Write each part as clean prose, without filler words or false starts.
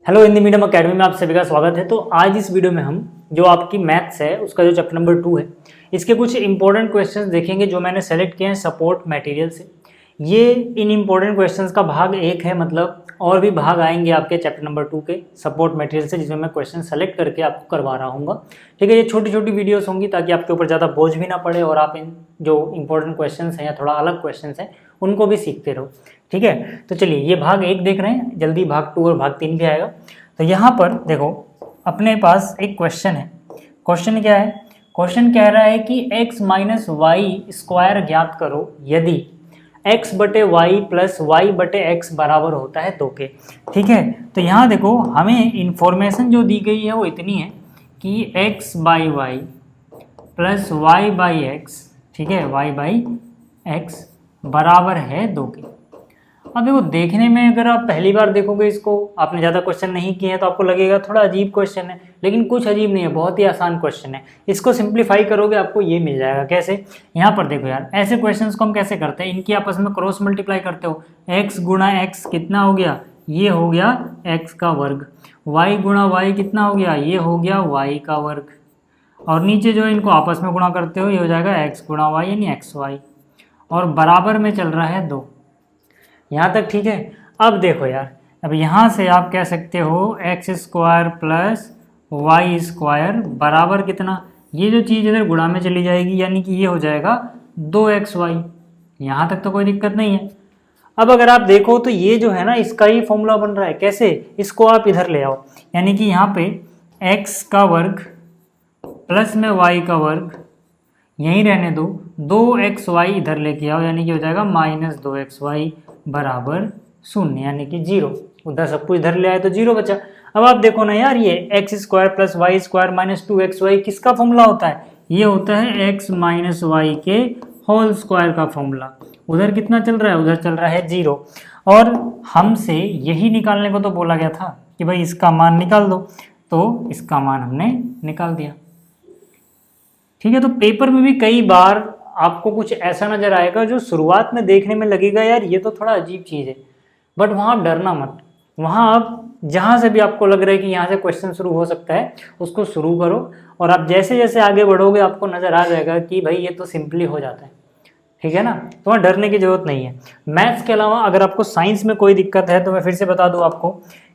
Hello Hindi medium academy में आप सभी का स्वागत है। तो आज इस वीडियो में हम जो आपकी मैथ्स है उसका जो चैप्टर नंबर 2 है इसके कुछ इंपॉर्टेंट क्वेश्चंस देखेंगे जो मैंने सेलेक्ट किए हैं सपोर्ट मटेरियल से। ये इन इंपॉर्टेंट क्वेश्चंस का भाग 1 है, मतलब और भी भाग आएंगे आपके चैप्टर नंबर 2 के सपोर्ट मटेरियल से, जिसमें मैं क्वेश्चन सेलेक्ट करके आपको करवा रहा हूँ। ठीक है, ये छोटी छोटी वीडियोस होंगी ताकि आपके ऊपर ज़्यादा बोझ भी ना पड़े और आप इन जो इंपॉर्टेंट क्वेश्चन हैं या थोड़ा अलग क्वेश्चन हैं उनको भी सीखते रहो। ठीक है, तो चलिए ये भाग 1 देख रहे हैं, जल्दी भाग 2 और भाग 3 भी आएगा। तो यहाँ पर देखो अपने पास एक क्वेश्चन है। क्वेश्चन क्या है? क्वेश्चन कह रहा है कि x माइनस वाई स्क्वायर ज्ञात करो यदि x बटे वाई प्लस वाई बटे एक्स बराबर होता है 2 के। ठीक है, तो यहाँ देखो हमें इंफॉर्मेशन जो दी गई है वो इतनी है कि x by y plus y by x, ठीक है, y बाई एक्स बराबर है 2 के। अब देखो देखने में अगर आप पहली बार देखोगे इसको, आपने ज़्यादा क्वेश्चन नहीं किए हैं तो आपको लगेगा थोड़ा अजीब क्वेश्चन है, लेकिन कुछ अजीब नहीं है, बहुत ही आसान क्वेश्चन है। इसको सिंप्लीफाई करोगे आपको ये मिल जाएगा। कैसे? यहाँ पर देखो यार, ऐसे क्वेश्चंस को हम कैसे करते हैं, इनकी आपस में क्रॉस मल्टीप्लाई करते हो। x गुणा एक्स कितना हो गया? ये हो गया x का वर्ग। y गुणा वाई कितना हो गया? ये हो गया y का वर्ग। और नीचे जो इनको आपस में गुणा करते हो ये हो जाएगा x गुणा वाई यानी xy, और बराबर में चल रहा है 2। यहाँ तक ठीक है। अब देखो यार, अब यहाँ से आप कह सकते हो x square plus y square बराबर कितना? ये जो चीज़ इधर गुणा में चली जाएगी यानी कि ये हो जाएगा 2xy। यहाँ तक तो कोई दिक्कत नहीं है। अब अगर आप देखो तो ये जो है ना इसका ही फॉर्मूला बन रहा है। कैसे? इसको आप इधर ले आओ, यानी कि यहाँ पे x का वर्ग प्लस में y का वर्ग यहीं रहने दो, 2xy इधर लेके आओ यानी कि हो जाएगा माइनस 2xy बराबर 0 यानी कि 0। उधर सब कुछ इधर ले आए तो 0 बचा। अब आप देखो ना यार, ये x square plus y square minus 2xy किसका फॉर्मूला होता है? ये होता है x माइनस वाई के होल स्क्वायर का फॉर्मूला। उधर कितना चल रहा है? उधर चल रहा है 0। और हमसे यही निकालने को तो बोला गया था कि भाई इसका मान निकाल दो, तो इसका मान हमने निकाल दिया। ठीक है, तो पेपर में भी कई बार आपको कुछ ऐसा नज़र आएगा जो शुरुआत में देखने में लगेगा यार ये तो थोड़ा अजीब चीज़ है, बट वहाँ आप डरना मत। वहाँ आप जहाँ से भी आपको लग रहा है कि यहाँ से क्वेश्चन शुरू हो सकता है उसको शुरू करो, और आप जैसे जैसे आगे बढ़ोगे आपको नज़र आ जाएगा कि भाई ये तो सिंपली हो जाता है। ठीक है ना, तो वहाँ डरने की ज़रूरत नहीं है। मैथ्स के अलावा अगर आपको साइंस में कोई दिक्कत है तो मैं फिर से बता दूँ आपको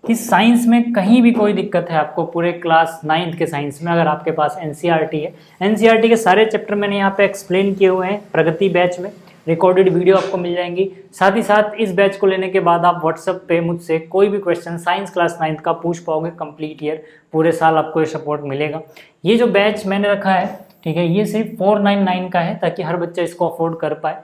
कि साइंस में कहीं भी कोई दिक्कत है आपको, पूरे क्लास 9th के साइंस में, अगर आपके पास एनसीईआरटी है, एनसीईआरटी के सारे चैप्टर मैंने यहाँ पे एक्सप्लेन किए हुए हैं प्रगति बैच में, रिकॉर्डेड वीडियो आपको मिल जाएंगी। साथ ही साथ इस बैच को लेने के बाद आप व्हाट्सएप पे मुझसे कोई भी क्वेश्चन साइंस क्लास 9th का पूछ पाओगे कंप्लीट ईयर, पूरे साल आपको ये सपोर्ट मिलेगा। ये जो बैच मैंने रखा है, ठीक है, ये सिर्फ 499 का है ताकि हर बच्चा इसको अफोर्ड कर पाए।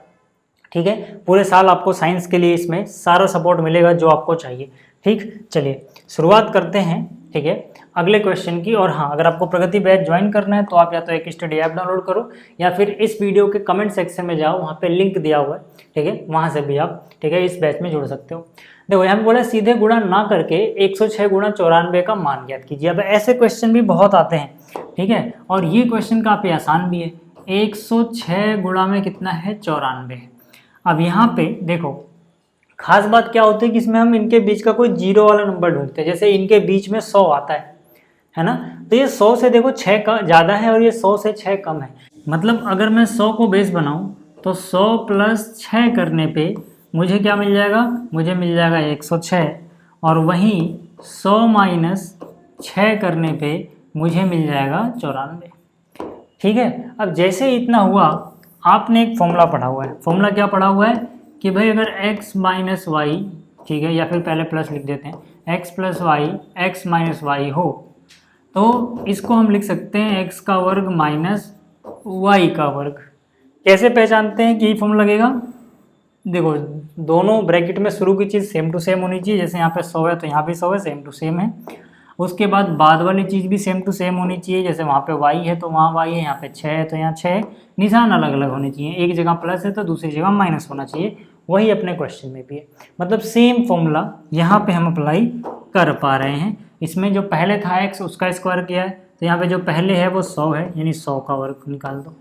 ठीक है, पूरे साल आपको साइंस के लिए इसमें सारा सपोर्ट मिलेगा जो आपको चाहिए। ठीक, चलिए शुरुआत करते हैं। ठीक है, अगले क्वेश्चन की। और हाँ, अगर आपको प्रगति बैच ज्वाइन करना है तो आप या तो एक स्टडी ऐप डाउनलोड करो या फिर इस वीडियो के कमेंट सेक्शन में जाओ, वहाँ पे लिंक दिया हुआ है। ठीक है, वहाँ से भी आप, ठीक है, इस बैच में जुड़ सकते हो। देखो यहाँ पे बोला सीधे गुणा ना करके 106 गुणा 94 का मान ज्ञात कीजिए। अब ऐसे क्वेश्चन भी बहुत आते हैं, ठीक है, और ये क्वेश्चन काफ़ी आसान भी है। 106 गुणा में कितना है? 94। अब यहाँ पे देखो खास बात क्या होती है कि इसमें हम इनके बीच का कोई जीरो वाला नंबर ढूंढते हैं। जैसे इनके बीच में 100 आता है ना, तो ये 100 से देखो 6 का ज़्यादा है और ये 100 से 6 कम है। मतलब अगर मैं 100 को बेस बनाऊं तो 100 प्लस 6 करने पे मुझे क्या मिल जाएगा? मुझे मिल जाएगा 106। और वहीं 100 माइनस 6 करने पे मुझे मिल जाएगा 94। ठीक है, अब जैसे इतना हुआ, आपने एक फॉर्मूला पढ़ा हुआ है। फॉर्मूला क्या पढ़ा हुआ है कि भाई अगर x माइनस वाई, ठीक है, या फिर पहले प्लस लिख देते हैं, x plus y x minus y हो तो इसको हम लिख सकते हैं x का वर्ग माइनस वाई का वर्ग। कैसे पहचानते हैं कि ये फॉर्मूला लगेगा? देखो दोनों ब्रैकेट में शुरू की चीज़ सेम टू सेम होनी चाहिए। जैसे यहाँ पे 100 है तो यहाँ भी 100 है, सेम टू सेम है। उसके बाद वाली चीज़ भी सेम टू सेम होनी चाहिए। जैसे वहाँ पे y है तो वहाँ y है, यहाँ पे 6 है तो यहाँ 6 है। निशान अलग अलग होने चाहिए, एक जगह प्लस है तो दूसरी जगह माइनस होना चाहिए। वही अपने क्वेश्चन में भी है, मतलब सेम फॉर्मूला यहाँ पे हम अप्लाई कर पा रहे हैं। इसमें जो पहले था x उसका स्क्वायर किया है, तो यहाँ पे जो पहले है वो 100 है, यानी 100 का वर्ग निकाल दो।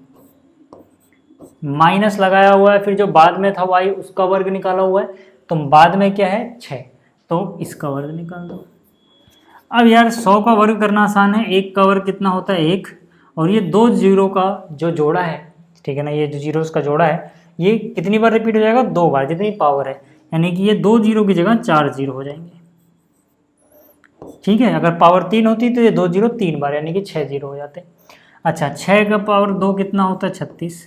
माइनस लगाया हुआ है, फिर जो बाद में था y उसका वर्ग निकाला हुआ है, तो बाद में क्या है 6, तो इसका वर्ग निकाल दो। अब यार 100 का वर्ग करना आसान है, 1 का वर्ग कितना होता है 1, और ये 2 जीरो का जो जोड़ा है, ठीक है ना, ये जो जीरोस का जोड़ा है ये कितनी बार रिपीट हो जाएगा, 2 बार, जितनी पावर है, यानी कि ये 2 जीरो की जगह 4 जीरो हो जाएंगे। ठीक है, अगर पावर 3 होती तो ये 2 जीरो 3 बार, यानी कि 6 जीरो हो जाते। अच्छा, 6 का पावर 2 कितना होता है 36,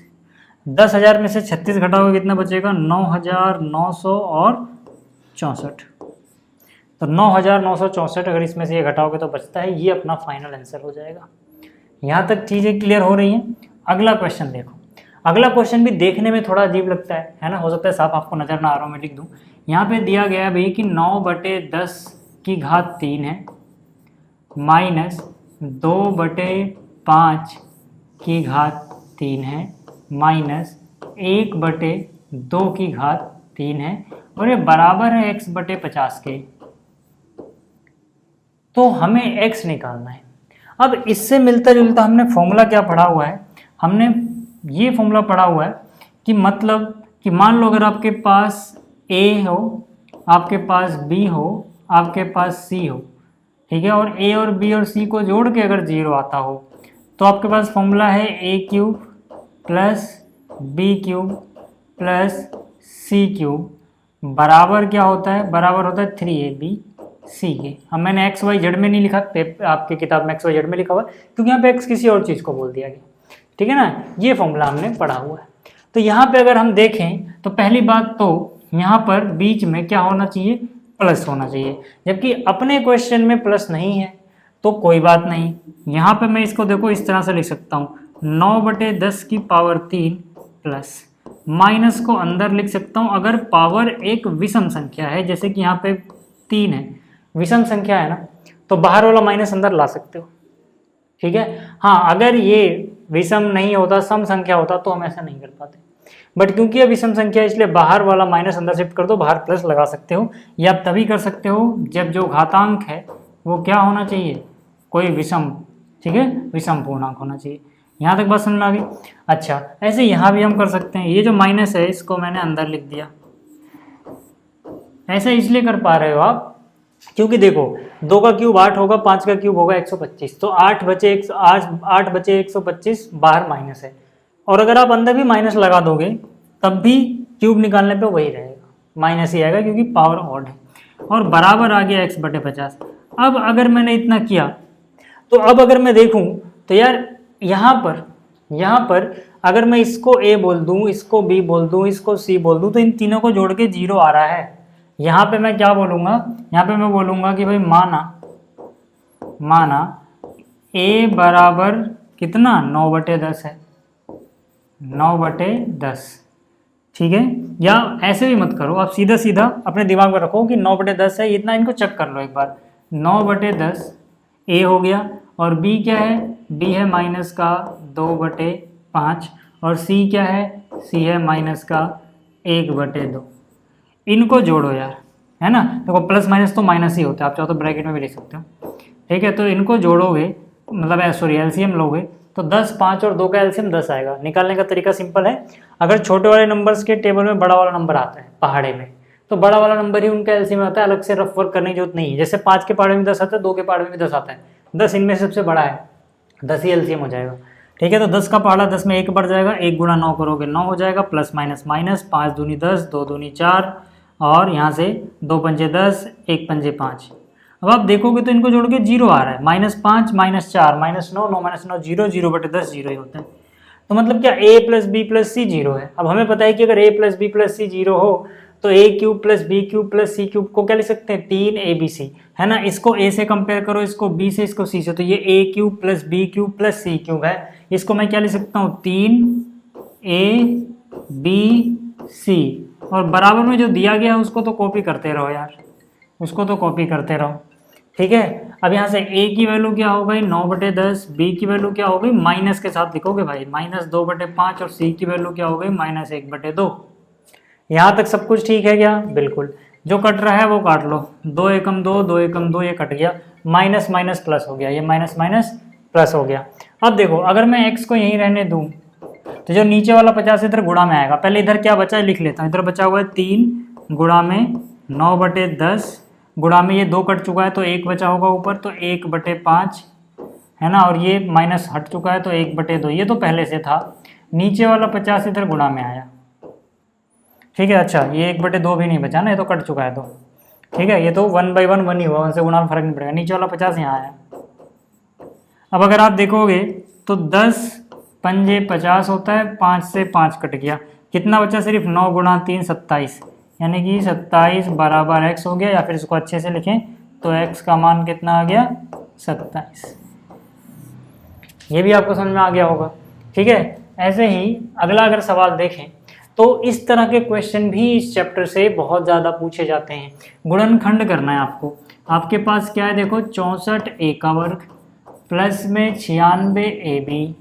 10,000 में से 36 घटाओगे कितना बचेगा 9,900 और 64, तो 9,964 अगर इसमें से ये घटाओगे तो बचता है, ये अपना फाइनल आंसर हो जाएगा। यहाँ तक चीज़ें क्लियर हो रही हैं। अगला क्वेश्चन देखो, अगला क्वेश्चन भी देखने में थोड़ा अजीब लगता है ना, हो सकता है साफ आपको नजर ना आ रहा हो, मैं लिख दूँ। यहाँ पे दिया गया है भाई कि 9/10 की घात 3 है माइनस 2/5 की घात 3 है माइनस 1/2 की घात 3 है, और ये बराबर है x/50 के। तो हमें x निकालना है। अब इससे मिलता जुलता हमने फॉर्मूला क्या पढ़ा हुआ है, हमने ये फॉर्मूला पढ़ा हुआ है कि मतलब कि मान लो अगर आपके पास a हो, आपके पास b हो, आपके पास c हो, ठीक है, और a और b और c को जोड़ के अगर 0 आता हो तो आपके पास फॉर्मूला है a³ plus b³ plus c³ बराबर क्या होता है, बराबर होता है 3abc के। अब मैंने एक्स वाई जेड में नहीं लिखा, आपकी किताब में एक्स वाई जेड में लिखा हुआ है क्योंकि यहाँ पे एक्स किसी और चीज़ को बोल दिया गया, ठीक है ना, ये फॉर्मूला हमने पढ़ा हुआ है। तो यहाँ पे अगर हम देखें तो पहली बात तो यहाँ पर बीच में क्या होना चाहिए, प्लस होना चाहिए, जबकि अपने क्वेश्चन में प्लस नहीं है तो कोई बात नहीं। यहाँ पे मैं इसको देखो इस तरह से लिख सकता हूँ 9/10 की पावर 3 प्लस माइनस को अंदर लिख सकता हूँ अगर पावर एक विषम संख्या है, जैसे कि यहाँ पे 3 है, विषम संख्या है ना, तो बाहर वाला माइनस अंदर ला सकते हो, ठीक है। हाँ, अगर ये विषम नहीं होता, सम संख्या होता तो हम ऐसा नहीं कर पाते, बट क्योंकि ये विषम संख्या इसलिए बाहर वाला माइनस अंदर शिफ्ट कर दो, बाहर प्लस लगा सकते हो। ये आप तभी कर सकते हो जब जो घातांक है वो क्या होना चाहिए, कोई विषम, ठीक है, विषम पूर्णांक होना चाहिए। यहाँ तक बात समझ में आ गई। अच्छा, ऐसे यहाँ भी हम कर सकते हैं, ये जो माइनस है इसको मैंने अंदर लिख दिया। ऐसा इसलिए कर पा रहे हो आप क्योंकि देखो 2 का क्यूब 8 होगा, 5 का क्यूब होगा 125, तो 8 बचे 125 बाहर माइनस है, और अगर आप अंदर भी माइनस लगा दोगे तब भी क्यूब निकालने पे वही रहेगा, माइनस ही आएगा क्योंकि पावर ऑड है, और बराबर आ गया x/50। अब अगर मैंने इतना किया तो अब अगर मैं देखूं तो यार यहाँ पर अगर मैं इसको a बोल दूं, इसको b बोल दूं, इसको c बोल दूं, तो इन तीनों को जोड़ के 0 आ रहा है। यहाँ पे मैं क्या बोलूँगा, यहाँ पे मैं बोलूँगा कि भाई माना a बराबर कितना 9/10 है, 9/10, ठीक है। या ऐसे भी मत करो, आप सीधा सीधा अपने दिमाग में रखो कि 9/10 है, इतना इनको चेक कर लो एक बार। 9/10 a हो गया, और b क्या है, b है माइनस का 2/5, और c क्या है, c है माइनस का 1/2। इनको जोड़ो यार, है ना, देखो प्लस माइनस तो माइनस ही होता है, आप चाहो तो ब्रैकेट में भी लिख सकते हो, ठीक है। तो इनको जोड़ोगे, मतलब सॉरी एलसीएम लोगे तो 10, 5 और 2 का एलसीएम 10 आएगा। निकालने का तरीका सिंपल है, अगर छोटे वाले नंबर्स के टेबल में बड़ा वाला नंबर आता है पहाड़े में, तो बड़ा वाला नंबर ही उनका एलसीएम आता है, अलग से रफ वर्क करने की जरूरत नहीं है। जैसे 5 के पहाड़े में 10 आता है, 2 के पहाड़े में भी 10 आता है, 10 इनमें सबसे बड़ा है, 10 ही एलसीएम हो जाएगा, ठीक है। तो 10 का पहाड़ा 10 में 1 बढ़ जाएगा, 1 गुणा 9 करोगे 9 हो जाएगा, प्लस माइनस माइनस, 5 दूनी 10, 2 दूनी 4, और यहाँ से 2 पंजे 10, 1 पंजे 5। अब आप देखोगे तो इनको जोड़ के 0 आ रहा है, -5 -4 -9 9 -9 0 0/10 0 ही होता है। तो मतलब क्या a + b + c 0 है। अब हमें पता है कि अगर a + b + c 0 हो तो a³ + b³ + c³ को क्या लिख सकते हैं, 3abc, है ना। इसको a से कंपेयर करो, इसको b से, इसको c से, तो ये a³ + b³ + c³ है। इसको मैं क्या लिख सकता हूँ, 3abc, और बराबर में जो दिया गया है उसको तो कॉपी करते रहो यार, उसको तो कॉपी करते रहो, ठीक है। अब यहाँ से a की वैल्यू क्या हो गई 9/10, b की वैल्यू क्या हो गई, माइनस के साथ लिखोगे भाई -2/5, और c की वैल्यू क्या हो गई -1/2। यहाँ तक सब कुछ ठीक है क्या, बिल्कुल। जो कट रहा है वो काट लो, 2 एकम 2, 2 एकम 2, ये कट गया, माइनस माइनस प्लस हो गया, ये माइनस माइनस प्लस हो गया। अब देखो अगर मैं x को यहीं रहने दूँ तो जो नीचे वाला 50 इधर गुणा में आएगा। पहले इधर क्या बचा है लिख लेता हूँ, इधर बचा हुआ है 3 गुणा में 9/10 गुणा में ये 2 कट चुका है तो 1 बचा होगा ऊपर, तो 1/5 है ना, और ये माइनस हट चुका है तो 1/2, ये तो पहले से था। नीचे वाला 50 इधर गुणा में आया, ठीक है। अच्छा ये 1/2 भी नहीं बचा ना, ये तो कट चुका है, तो ठीक है, ये तो 1/1 1 ही हुआ, 1 से गुणा में फर्क नहीं पड़ेगा। नीचे वाला 50 यहाँ आया। अब अगर आप देखोगे तो 10 पंजे 50 होता है, 5 से 5 कट गया, कितना बचा सिर्फ 9 गुणा 3 27, यानी कि 27 बराबर x हो गया। या फिर इसको अच्छे से लिखें तो x का मान कितना आ गया 27। ये भी आपको समझ में आ गया होगा, ठीक है। ऐसे ही अगला अगर सवाल देखें तो इस तरह के क्वेश्चन भी इस चैप्टर से बहुत ज़्यादा पूछे जाते हैं। गुणनखंड करना है आपको, आपके पास क्या है देखो, 64 a का वर्ग प्लस में 96 ab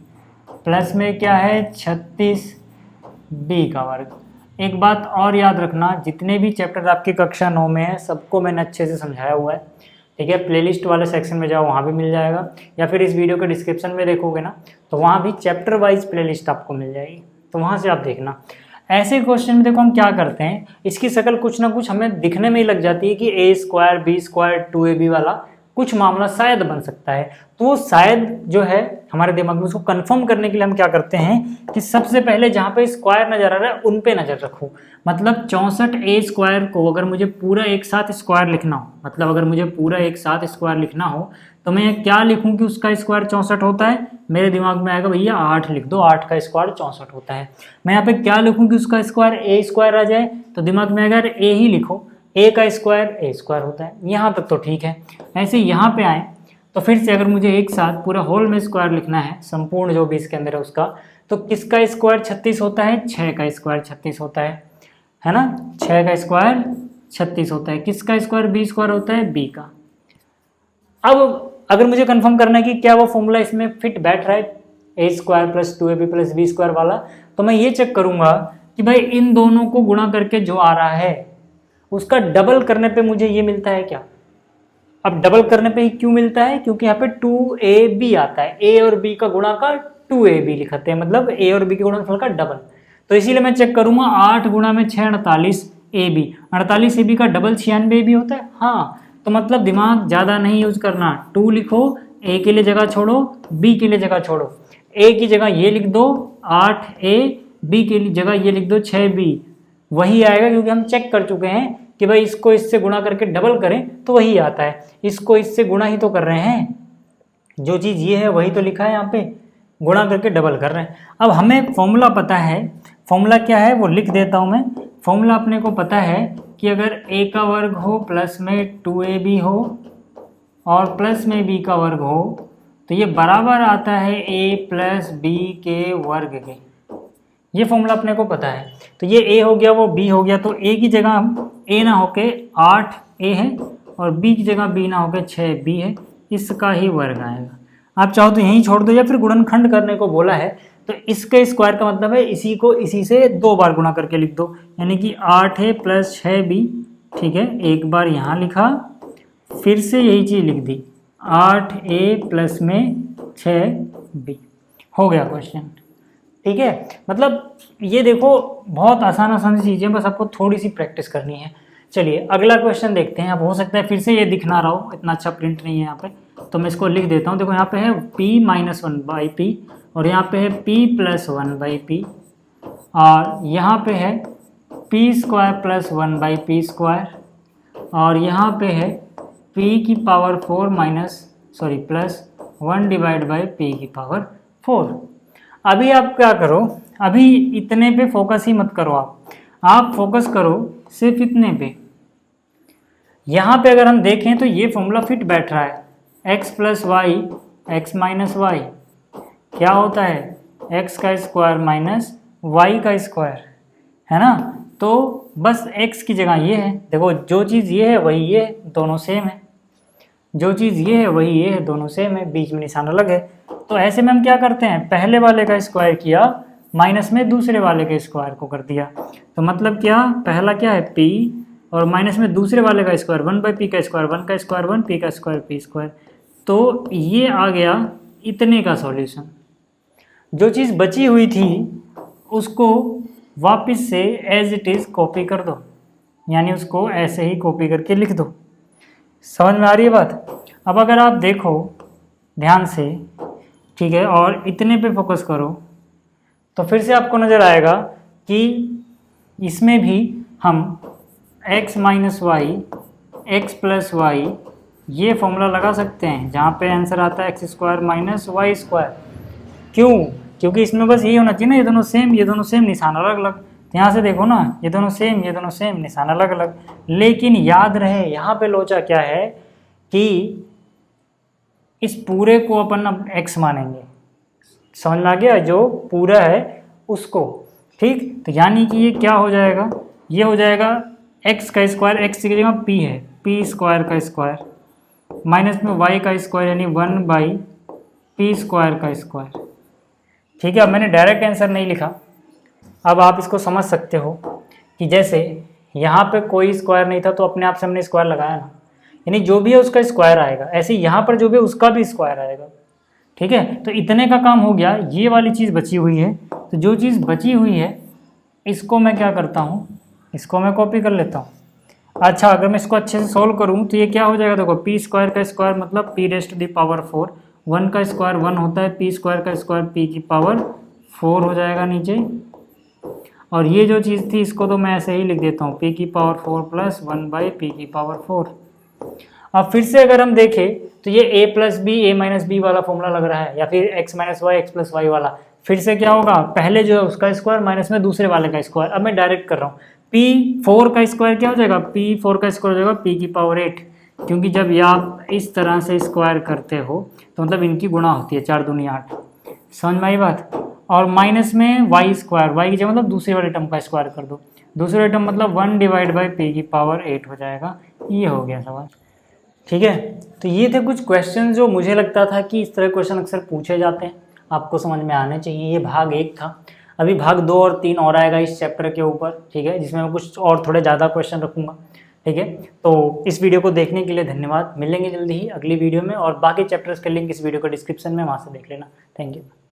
प्लस में क्या है 36 b का वर्ग। एक बात और याद रखना, जितने भी चैप्टर आपकी कक्षा 9 में है सबको मैंने अच्छे से समझाया हुआ है, ठीक है। प्लेलिस्ट वाले सेक्शन में जाओ, वहाँ भी मिल जाएगा, या फिर इस वीडियो के डिस्क्रिप्शन में देखोगे ना तो वहाँ भी चैप्टर वाइज प्लेलिस्ट आपको मिल जाएगी, तो वहाँ से आप देखना। ऐसे क्वेश्चन में देखो हम क्या करते हैं, इसकी शक्ल कुछ ना कुछ हमें दिखने में ही लग जाती है कि a² b² 2ab वाला कुछ मामला शायद बन सकता है, तो वो शायद जो है हमारे दिमाग में, उसको कंफर्म करने के लिए हम क्या करते हैं कि सबसे पहले जहाँ पे स्क्वायर नजर आ रहा है उन पे नजर रखो। मतलब 64a² को अगर मुझे पूरा एक साथ स्क्वायर लिखना हो, मतलब अगर मुझे पूरा एक साथ स्क्वायर लिखना हो तो मैं क्या लिखूं कि उसका स्क्वायर 64 होता है। मेरे दिमाग में आएगा भैया 8 लिख दो, 8 का स्क्वायर 64 होता है। मैं यहाँ पे क्या लिखूं कि उसका स्क्वायर a² आ जाए, तो दिमाग में आएगा a ही लिखो, a का स्क्वायर a² होता है। यहाँ तक तो ठीक है। ऐसे यहाँ पे आए तो फिर से अगर मुझे एक साथ पूरा होल में स्क्वायर लिखना है, संपूर्ण जो भी इसके अंदर है उसका, तो किसका स्क्वायर 36 होता है, 6 का स्क्वायर 36 होता है ना, 6 का स्क्वायर 36 होता है। किसका स्क्वायर b² होता है, b का। अब अगर मुझे कंफर्म करना है कि क्या वो फॉर्मूला इसमें फिट बैठ रहा है, a² + 2ab + b² वाला, तो मैं ये चेक करूंगा कि भाई इन दोनों को गुणा करके जो आ रहा है उसका डबल करने पे मुझे ये मिलता है क्या। अब डबल करने पे ही क्यों मिलता है, क्योंकि यहाँ पे 2ab आता है, a और b का गुणा का 2ab लिखते हैं, मतलब a और b के गुणनफल का डबल। तो इसीलिए मैं चेक करूंगा 8 गुणा में 6 48 ab, 48 ab का डबल 96 ab होता है। हाँ, तो मतलब दिमाग ज़्यादा नहीं यूज करना, 2 लिखो, a के लिए जगह छोड़ो, b के लिए जगह छोड़ो। a की जगह ये लिख दो 8a, b के लिए जगह ये लिख दो 6b, वही आएगा क्योंकि हम चेक कर चुके हैं कि भाई इसको इससे गुणा करके डबल करें तो वही आता है। इसको इससे गुणा ही तो कर रहे हैं, जो चीज़ ये है वही तो लिखा है यहाँ पे, गुणा करके डबल कर रहे हैं। अब हमें फॉर्मूला पता है, फॉर्मूला क्या है वो लिख देता हूँ मैं। फॉर्मूला अपने को पता है कि अगर a का वर्ग हो प्लस में 2ab हो और प्लस में b का वर्ग हो तो ये बराबर आता है a + b के वर्ग के। ये फॉर्मूला अपने को पता है। तो ये a हो गया, वो b हो गया, तो a की जगह a ना होके 8a है और b की जगह b ना होके 6b है, इसका ही वर्ग आएगा। आप चाहो तो यहीं छोड़ दो, या फिर गुणनखंड करने को बोला है तो इसके स्क्वायर का मतलब है इसी को इसी से 2 बार गुणा करके लिख दो, यानी कि 8a + 6b, ठीक है। एक बार यहाँ लिखा, फिर से यही चीज़ लिख दी, 8a प्लस में 6b, हो गया क्वेश्चन, ठीक है। मतलब ये देखो बहुत आसान आसान सी चीज़ें, बस आपको थोड़ी सी प्रैक्टिस करनी है। चलिए अगला क्वेश्चन देखते हैं। अब हो सकता है फिर से ये दिख ना रहा हो, इतना अच्छा प्रिंट नहीं है यहाँ पे, तो मैं इसको लिख देता हूँ। देखो यहाँ पे है p - 1/p और यहाँ पे है p + 1/p और यहाँ पे है p² + 1/p² और यहाँ पे है p⁴ + 1/p⁴। अभी आप क्या करो, अभी इतने पे फोकस ही मत करो, आप फोकस करो सिर्फ इतने पे। यहाँ पे अगर हम देखें तो ये फॉर्मूला फिट बैठ रहा है, x + y x - y क्या होता है, x का स्क्वायर माइनस y का स्क्वायर, है ना। तो बस x की जगह ये है, देखो जो चीज़ ये है वही ये है, दोनों सेम है, जो चीज़ ये है वही ये है, दोनों सेम है, बीच में निशान अलग है। तो ऐसे में हम क्या करते हैं, पहले वाले का स्क्वायर किया, माइनस में दूसरे वाले के स्क्वायर को कर दिया। तो मतलब क्या, पहला क्या है p और माइनस में दूसरे वाले का स्क्वायर 1/p का स्क्वायर, 1 का स्क्वायर 1, p का स्क्वायर p²। तो ये आ गया इतने का सॉल्यूशन। जो चीज़ बची हुई थी उसको वापस से एज इट इज़ कॉपी कर दो, यानी उसको ऐसे ही कॉपी करके लिख दो। समझ में आ रही है बात। अब अगर आप देखो ध्यान से, ठीक है, और इतने पे फोकस करो तो फिर से आपको नज़र आएगा कि इसमें भी हम x minus y x plus y ये फॉर्मूला लगा सकते हैं, जहाँ पे आंसर आता है x square minus y square. क्यों? क्योंकि इसमें बस ये होना चाहिए ना, ये दोनों सेम, निशान अलग अलग। तो यहाँ से देखो ना, ये दोनों सेम, निशान अलग अलग। लेकिन याद रहे यहाँ पे लोचा क्या है कि इस पूरे को अपन अब x मानेंगे। समझ में आ गया? जो पूरा है उसको, ठीक। तो यानी कि ये क्या हो जाएगा, ये हो जाएगा x का स्क्वायर, x की जगह p है, p स्क्वायर का स्क्वायर माइनस में y का स्क्वायर यानी 1/p स्क्वायर का स्क्वायर। ठीक है, अब मैंने डायरेक्ट आंसर नहीं लिखा। अब आप इसको समझ सकते हो कि जैसे यहाँ पे कोई स्क्वायर नहीं था तो अपने आप से हमने स्क्वायर लगाया ना, यानी जो भी है उसका स्क्वायर आएगा। ऐसे यहाँ पर जो भी है उसका भी स्क्वायर आएगा। ठीक है, तो इतने का काम हो गया। ये वाली चीज़ बची हुई है, तो जो चीज़ बची हुई है इसको मैं क्या करता हूँ, इसको मैं कॉपी कर लेता हूँ। अच्छा, अगर मैं इसको अच्छे से सोल्व करूँ तो ये क्या हो जाएगा, देखो p स्क्वायर का स्क्वायर मतलब p रेस्ट दी पावर 4, 1 का स्क्वायर 1 होता है, p स्क्वायर का स्क्वायर p की पावर 4 हो जाएगा नीचे। और ये जो चीज़ थी इसको तो मैं ऐसे ही लिख देता हूँ, p की पावर 4 प्लस 1/p की पावर 4। अब फिर से अगर हम देखें तो ये a plus b a minus b वाला फॉर्मूला लग रहा है, या फिर x minus y x plus y वाला। फिर से क्या होगा, पहले जो है उसका स्क्वायर माइनस में दूसरे वाले का स्क्वायर। अब मैं डायरेक्ट कर रहा हूँ, p4 का स्क्वायर क्या हो जाएगा, p4 का स्क्वायर हो जाएगा p की पावर 8, क्योंकि जब ये आप इस तरह से स्क्वायर करते हो तो मतलब इनकी गुणा होती है, 4 दूनी 8। समझ में आई बात। और माइनस में वाई स्क्वायर, वाई की जगह मतलब दूसरे वाले टर्म का स्क्वायर कर दो, दूसरे वाले टर्म मतलब 1/p की पावर 8 हो जाएगा। ये हो गया सवाल। ठीक है, तो ये थे कुछ क्वेश्चन जो मुझे लगता था कि इस तरह क्वेश्चन अक्सर पूछे जाते हैं, आपको समझ में आने चाहिए। ये भाग 1 था। अभी भाग 2 और 3 और आएगा इस चैप्टर के ऊपर, ठीक है, जिसमें मैं कुछ और थोड़े ज़्यादा क्वेश्चन रखूँगा। ठीक है, तो इस वीडियो को देखने के लिए धन्यवाद। मिलेंगे जल्दी ही अगली वीडियो में, और बाकी चैप्टर्स के लिंक इस वीडियो के डिस्क्रिप्शन में, वहाँ से देख लेना। Thank you.